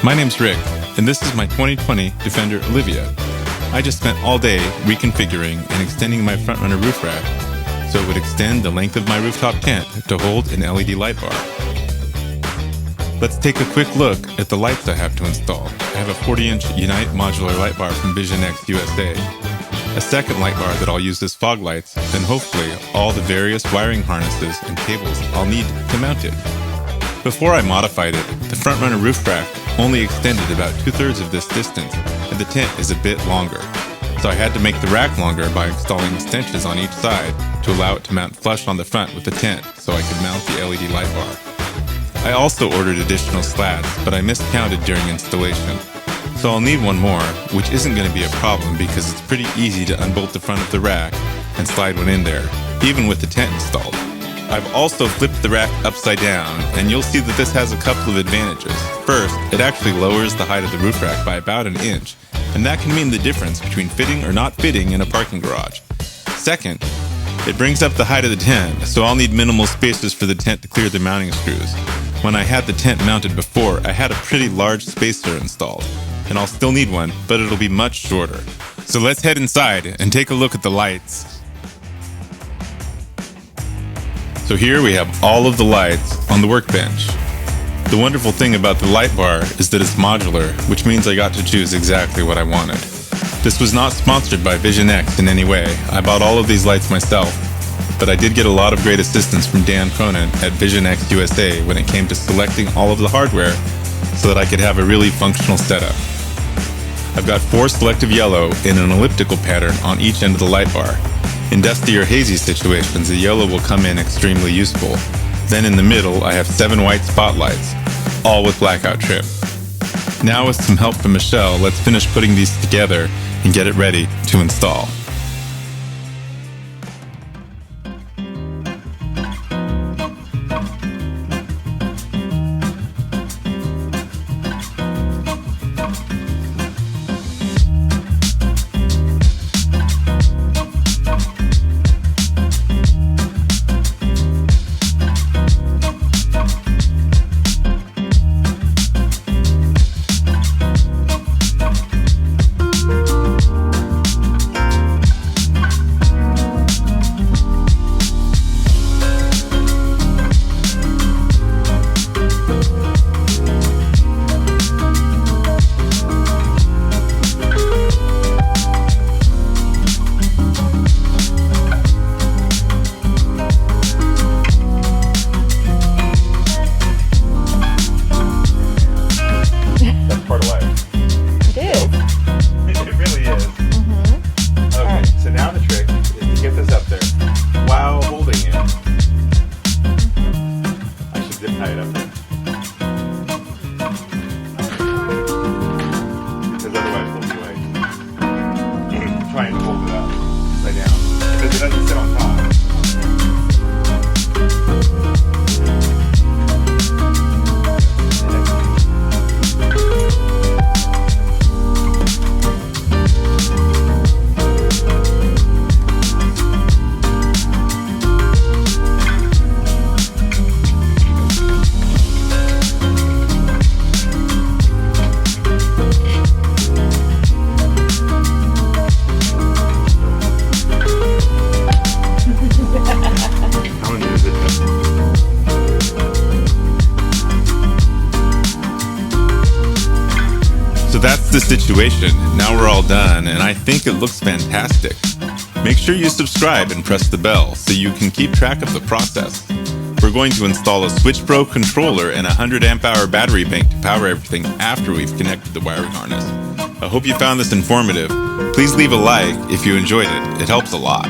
My name's Rick, and this is my 2020 Defender Olivia. I just spent all day reconfiguring and extending my front runner roof rack so it would extend the length of my rooftop tent to hold an LED light bar. Let's take a quick look at the lights I have to install. I have a 40-inch Unite modular light bar from visionx USA, a second light bar that I'll use as fog lights, and hopefully all the various wiring harnesses and cables I'll need to mount it. Before I modified it, the front runner roof rack only extended about 2/3 of this distance, and the tent is a bit longer. So I had to make the rack longer by installing extensions on each side to allow it to mount flush on the front with the tent so I could mount the LED light bar. I also ordered additional slats, but I miscounted during installation. So I'll need one more, which isn't going to be a problem because it's pretty easy to unbolt the front of the rack and slide one in there, even with the tent installed. I've also flipped the rack upside down, and you'll see that this has a couple of advantages. First, it actually lowers the height of the roof rack by about an inch, and that can mean the difference between fitting or not fitting in a parking garage. Second, it brings up the height of the tent, so I'll need minimal spaces for the tent to clear the mounting screws. When I had the tent mounted before, I had a pretty large spacer installed, and I'll still need one, but it'll be much shorter. So let's head inside and take a look at the lights. So here we have all of the lights on the workbench. The wonderful thing about the light bar is that it's modular, which means I got to choose exactly what I wanted. This was not sponsored by visionx in any way. I bought all of these lights myself, but I did get a lot of great assistance from Dan Cronin at visionx USA when it came to selecting all of the hardware so that I could have a really functional setup. I've got 4 selective yellow in an elliptical pattern on each end of the light bar. In dusty or hazy situations, the yellow will come in extremely useful. Then in the middle, I have 7 white spotlights, all with blackout trim. Now with some help from Michelle, let's finish putting these together and get it ready to install. Try and hold it up upside down because it doesn't sit on top. So that's the situation. Now we're all done, and I think it looks fantastic. Make sure you subscribe and press the bell so you can keep track of the process. We're going to install a Switch Pro controller and a 100 amp hour battery bank to power everything after we've connected the wiring harness. I hope you found this informative. Please leave a like if you enjoyed it. It helps a lot.